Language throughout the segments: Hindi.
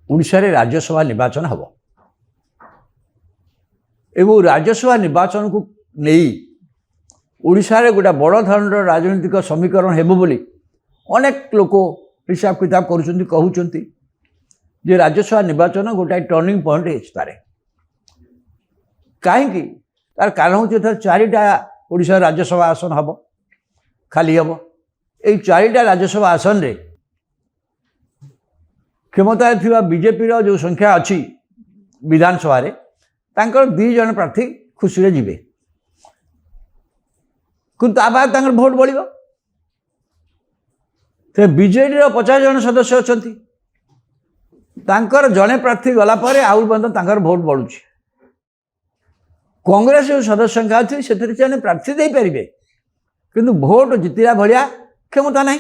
ओडिशा रे राज्यसभा निर्वाचन हम एवं राज्यसभा निर्वाचन को नहीं ओडिशा रे गोटे बड़ धरण राजनीतिक समीकरण हेबो बोली अनेक लोक हिसाब किताब करुचंती कहउचंती जे राज्यसभा निर्वाचन गोटे टर्निंग पॉइंट होपारे कहीं तार कारण हूँ चारिटा ओडिशा राज्यसभा आसन हम खाली हम ये चारिटा राज्यसभा आसन रे क्षमता थिबा बीजेपी रो जो संख्या अच्छी विधानसभा रे तांकर 2 जन प्रार्थी खुशी रे जिबे किंतु आबाद तांकर भोट बढ़िबो ते बीजेडी रो 50 जन सदस्य अछंती तांकर जने प्रार्थी गला परे आउ बंद तांकर भोट बढ़ुची कांग्रेस जो सदस्य संख्या अच्छी से प्रार्थी दे पारे किंतु भोट जितला भाया क्षमता ना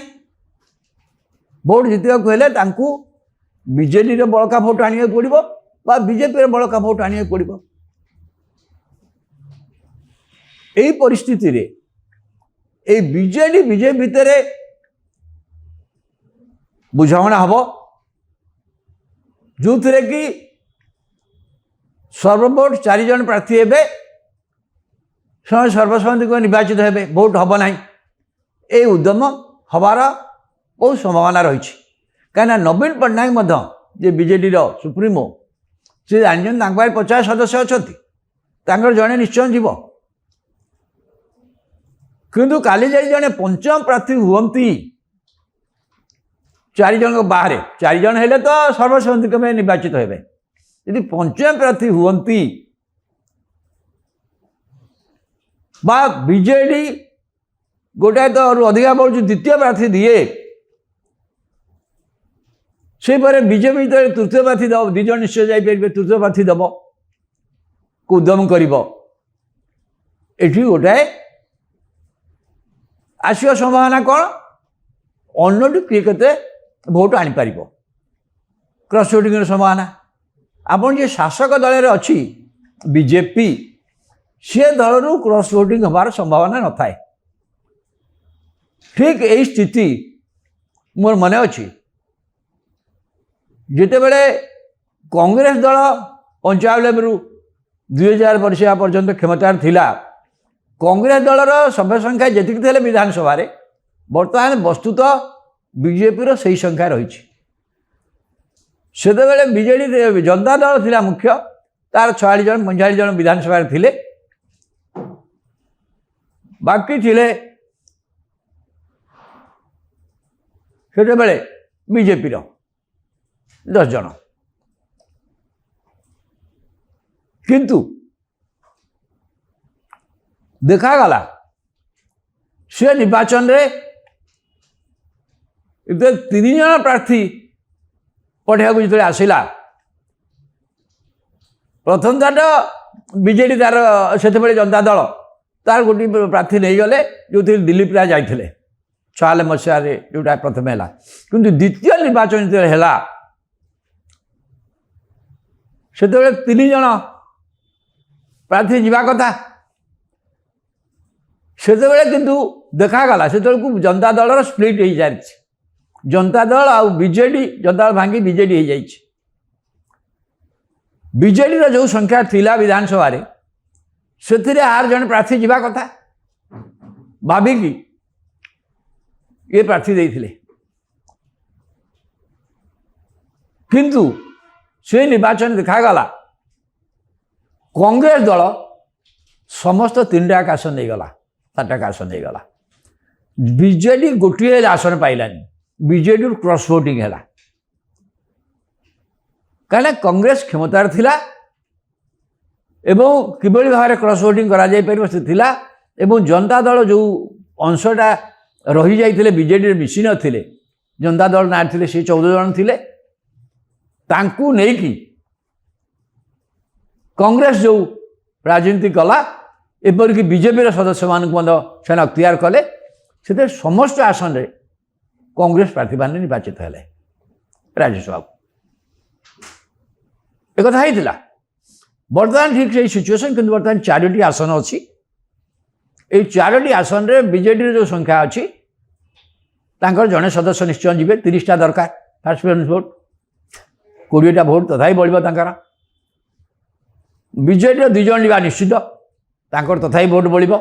भोट जितवा हेले बीजेडी रे बड़का भोट आने पड़ो बा बीजेपी रे बड़का भोट आने पड़ो यही परिस्थिति रे ए बीजेडी बीजेपी भितर बुझाणा हम जो थे कि सर्वमोट 4 जन प्रार्थी हे सर्वसम्मति को निर्वाचित हे भोट हम ना ये उद्यम हबार बहुत संभावना रही कहीं नवीन पट्टनायक जे बीजेडी रो सुप्रीमो से जानते 50 सदस्य अच्छा जड़े निश्चय जीव किंतु काली जाई जड़े पंचम प्रार्थी हुंती 4 जन बाहर 4 जन हेले तो सर्वसम्मति क्रमे निर्वाचित हे यदि पंचम प्रार्थी हुंती बा बीजेडी गोटाए तो अधिका बढ़ द्वितीय प्रार्थी दिए से बीजेपी तो तृतीय प्रार्थी दब 2 जन निश्चय जापर तृतीय प्रार्थी दब को उद्यम कर गोटाए आसिया संभावना कौन अन्नटू किए के भोट आनीपर क्रॉस वोटिंग संभावना आपन जे शासक दल अच्छी बीजेपी सी दल रू क्रॉस वोटिंग हमार संभावना न थाए ठीक यही स्थिति मोर मन अच्छी जिते बड़े कांग्रेस दल 95 रु 2000 मसीहा पर्यंत क्षमतार थिला कांग्रेस दलर सभ्य संख्या जेतिक थे विधानसभा रे बर्तमान वस्तुत बीजेपी से संख्या रही से बीजेडी जनता दल थिला मुख्य तार 46 जन 45 जन विधानसभा थिले बाकी थिले से बीजेपी 10 जन किंतु देखागला से निर्वाचन रे 3 जन प्रार्थी पढ़ा जो आसला प्रथम तो बीजेडी तार से जनता दल तार गोटे प्रार्थी नहीं गले जो दिलीप राय जाते 96 मसीह जोटा प्रथम है कि द्वितीय निर्वाचन जो है से 3 जन प्रार्थी जावा कथा से किंतु देखागला से जनता दल स्प्लिट हो जाए जनता दल आ बीजेडी जनता दल भांगी बीजेडी हो जाए बीजेडी जो संख्या थिला विधानसभा रे से 8 जन प्रार्थी जावा कथा भाविकी ये प्रार्थी देथिले किंतु से निर्वाचन देखागला कांग्रेस दल समस्त 3टा आसन नहीं गला 7टा आसन नहीं गला बीजेडी गोटे आसन पाइलानी बीजेडी क्रॉस वोटिंग है कहीं कांग्रेस क्षमतार थिला एवं किभली भाव क्रॉस वोटिंग करा जाय परिबो से थिला एवं जनता दल जो अंशटा रही जाइथिले बीजेडी मिसी नथिले जनता दल ना थिले से 14 जन थिले तांकू नहीं कि कांग्रेस जो राजनीति कला एपरिक बीजेपी सदस्य मानक से अख्तियार कले से समस्त आसन रे कांग्रेस प्रार्थी मान निर्वाचित हेले राज्यसभा एक कथा होता बर्तमान ठीक से सिचुएसन किंतु बर्तमान 4टी आसन अच्छी ये 4टी आसन रे बीजेडी जो संख्या अच्छी जड़े सदस्य निश्चय जी 30टा दरकार फास्ट प्रेफरेंस भोट 20टा भोट तथापि बढ़िबो तांकर बीजेडी 2 जन लिबा निश्चित तांकर तथापि भोट बढ़िबो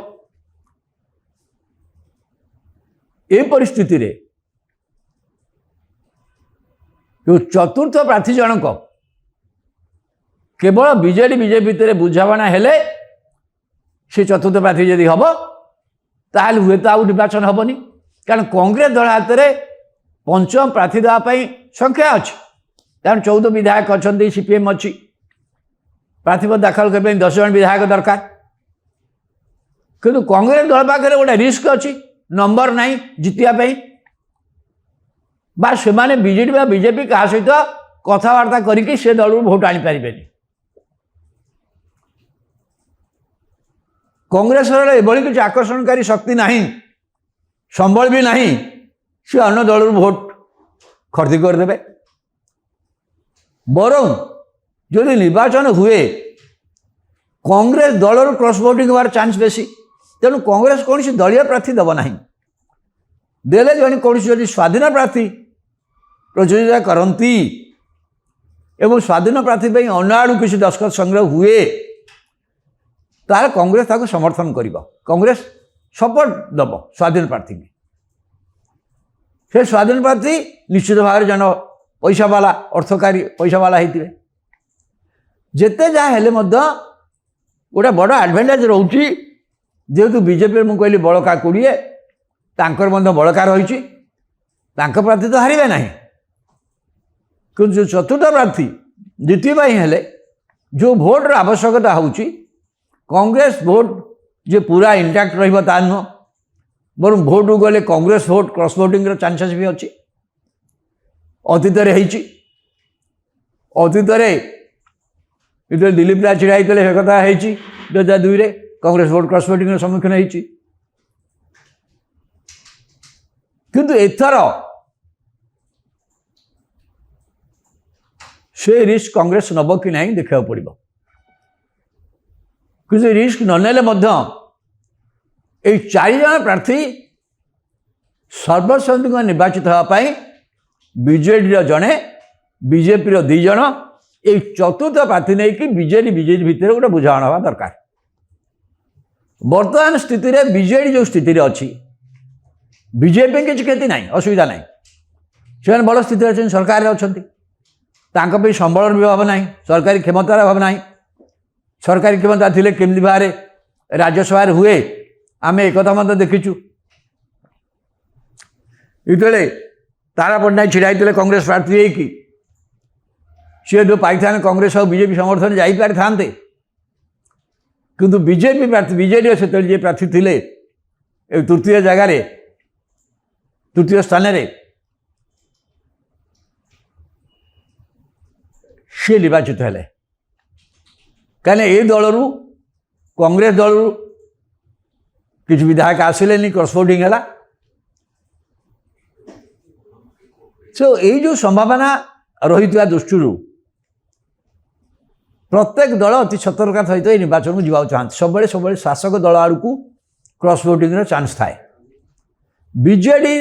ए परिस्थिति रे जो चतुर्थ प्रार्थी जनक केवल बीजेडी बीजेपी भितर बुझाणा हेले से चतुर्थ प्रार्थी यदि हम ताल हुए तो आउ निर्वाचन हेनी कारण कांग्रेस दल हाथ में पंचम प्रार्थी देवाई संख्या अच्छी कारण 14 विधायक अच्छा सीपीएम अच्छी प्रार्थीपत्र दाखल करने 10 जन विधायक दरकार किंतु कांग्रेस दल पाखे गोटे रिस्क अच्छी नंबर ना जितियापाई बा से बीजेडी बीजेपी क्या सहित कथबार्ता करके से दल भोट आनीपारे कांग्रेस एभली किसी आकर्षणकारी शक्ति नहीं संबल भी नहीं सी अन्य दल भोट खर्ची करदे बरं जदि निर्वाचन हुए कांग्रेस दल क्रॉस वोटिंग होवार चांस बेसी तेणु कांग्रेस कौन सी दलीय प्रार्थी दब ना देले जन कौन जदि स्वाधीन प्रार्थी प्रतियोगिता करती एवं स्वाधीन प्रार्थी अन्य आड़ू किसी दस्खत संग्रह हुए तार कांग्रेस ताको समर्थन करिबा कांग्रेस सपोर्ट दब स्वाधीन प्रार्थी की से स्वाधीन प्रार्थी निश्चित भाव जन पैसा वाला अर्थकारी पैसा वाला होते जिते जहाँ हेले गोटे बड़ एडभांटेज रोचे जेहेतु बीजेपी मुझे कहली बड़का 20 तांकर बड़का रही प्रार्थी तो हारे ना कि जो चतुर्थ प्रार्थी जितवाई हेले जो भोटर आवश्यकता होची कांग्रेस भोट जे पूरा इंटैक्ट रहा नुह बर भोट गले Congress vote cross voting chances भी अच्छी अतीत अतीत दिलीप राय छिड़ा होते एक कथा 2002 कांग्रेस भोट क्रॉस वोटिंग सम्मुखीन होती किंतु एथर से रिस्क कांग्रेस नब कि नहीं देखा पड़ो किसी रिस्क ननेले ये 4 जन प्रार्थी सर्वसम्मति निर्वाचित होगापाई बीजेडी जड़े बीजेपी 2 जन ये चतुर्थ प्रार्थी नहीं कि बीजेडी बीजेपी भितर गोटे बुझाणा हवा दरकार वर्तमान स्थिति रे बीजेडी जो स्थिति अच्छी बीजेपी किसी क्षति ना असुविधा ना से बड़ स्थिति अच्छे सरकार अच्छा संबल भी अभाव ना सरकारी क्षमतार अभाव ना सरकारी क्षमता थिले केमती भाव राज्यसभा हुए आम एक देखीचु ये तारा पट्टनायक छिड़ा होते कांग्रेस प्रार्थी होगी सी जो पाई था कांग्रेस और बीजेपी समर्थन जापारि था किंतु बीजेपी प्रार्थी बीजेडी से जी प्रार्थी थे तृतीय जगार तृतीय स्थान सी निर्वाचित हेले कहीं ये दलू कांग्रेस दलू किसी विधायक आसिले क्रॉस वोटिंग है सो ये जो संभावना रही दृष्टि प्रत्येक दल अति सतर्कता सहित ये निर्वाचन को जावाक चाहते सब शासक दल आड़ को क्रॉस वोटिंग चांस थाए बीजेडी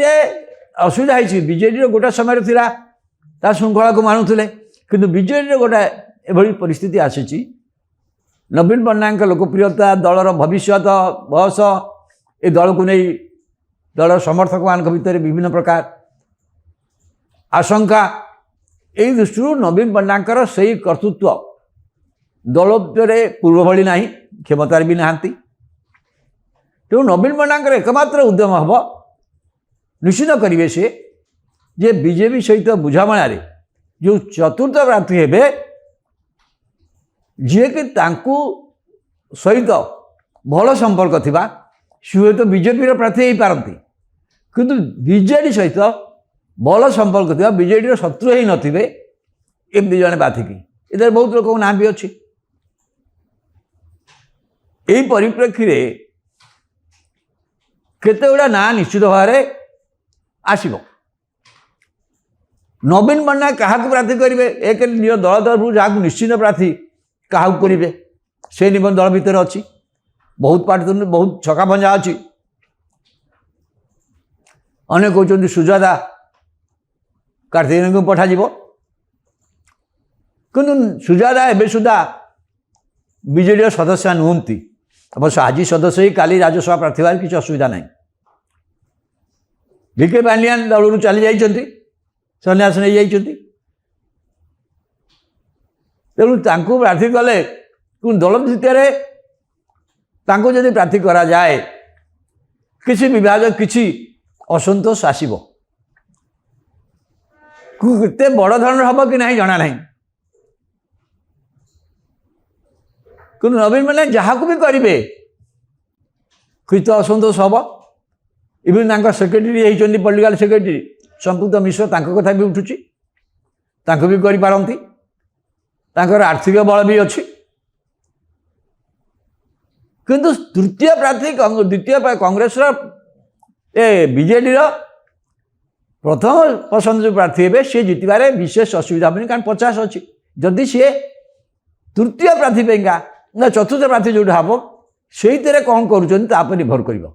असुविधा होती बीजेडी गोटे समय था श्रृंखला को मानुले किंतु बीजेडी गोटे एभली परिस्थिति आसी नवीन पट्टनायक लोकप्रियता दलर भविष्य बयस ये दल को नहीं दल समर्थक मान भीतर विभिन्न प्रकार आशंका यही दृष्टि नवीन पट्टनायक से कर्तृत्व दल पूर्व भली ना क्षमतार भी नहांती तेणु नवीन पट्टनायक एकमात्र उद्यम हम निश्चित करेंगे से जे बीजेपी सहित बुझामणार जो चतुर्थ प्रार्थी हे जी कि सहित भल संपर्क थिबा सी तो बीजेपी प्रार्थी हो पारती किंतु बीजेडी सहित भल संपर्क थिबा बीजेडी शत्रु ही नथिबे एमती जड़े बाथिकी इधर बहुत लोक ना भी अच्छी यही परिप्रेक्षी रे केते गुड़ा ना निश्चित भाव आसब नवीन पट्टनायक क्या प्रार्थी करेंगे एक निज दल तरफ जहाँ निश्चित प्रार्थी क्या करेंगे से निबंध दल भितर अच्छी बहुत पार्टी बहुत छका पंजा अच्छी अनेक कहते सुजाता कार्तिकेयन को पठाଯିବ କିନ୍ତୁ ସୁଜାତା ଏବେ ସୁଦ୍ଧା ବିଜେଡ଼ିର ସଦସ୍ୟ ନୁହନ୍ତି। ଅବଶ୍ୟ ଆଜି ସଦସ୍ୟ ହେଇ କାଲି ରାଜ୍ୟସଭା ପ୍ରାର୍ଥୀ ହେବାର କିଛି ଅସୁବିଧା ନାହିଁ। ଭିକେ ପାଣ୍ଡିଆନ ଦଳରୁ ଚାଲି ଯାଇଛନ୍ତି, ସନ୍ନ୍ୟାସ ନେଇଯାଇଛନ୍ତି। ତେଣୁ ତାଙ୍କୁ ପ୍ରାର୍ଥୀ କଲେ ଦଳ ଭିତରେ ତାଙ୍କୁ ଯଦି ପ୍ରାର୍ଥୀ କରାଯାଏ କିଛି ବିଭାଗ କିଛି ଅସନ୍ତୋଷ ଆସିବ। କେତେ ବଡ଼ ଧରଣର ହେବ କି ନାହିଁ ଜଣା ନାହିଁ। କିନ୍ତୁ ନବୀନ ପଟ୍ଟନାୟକ ଯାହାକୁ ବି କରିବେ କିଛି ଅସନ୍ତୋଷ ହେବ। ଇଭିନ୍ ତାଙ୍କ ସେକ୍ରେଟାରୀ ହେଇଛନ୍ତି ପଲିଟିକାଲ ସେକ୍ରେଟାରୀ ସମ୍ପୃକ୍ତ ମିଶ୍ର, ତାଙ୍କ କଥା ବି ଉଠୁଛି। ତାଙ୍କୁ ବି କରିପାରନ୍ତି, ତାଙ୍କର ଆର୍ଥିକ ବଳ ବି ଅଛି। କିନ୍ତୁ ତୃତୀୟ ପ୍ରାର୍ଥୀ ଦ୍ୱିତୀୟ କଂଗ୍ରେସର ବିଜେଡ଼ିର ପ୍ରଥମ ପସନ୍ଦ ଯେଉଁ ପ୍ରାର୍ଥୀ ହେବେ ସିଏ ଜିତିବାରେ ବିଶେଷ ଅସୁବିଧା ହେବନି, କାରଣ 50 ଅଛି। ଯଦି ସିଏ ତୃତୀୟ ପ୍ରାର୍ଥୀ ପାଇଁକା ନା ଚତୁର୍ଥ ପ୍ରାର୍ଥୀ ଯେଉଁଟା ହେବ ସେଇଥିରେ କ'ଣ କରୁଛନ୍ତି ତା ଉପରେ ନିର୍ଭର କରିବ।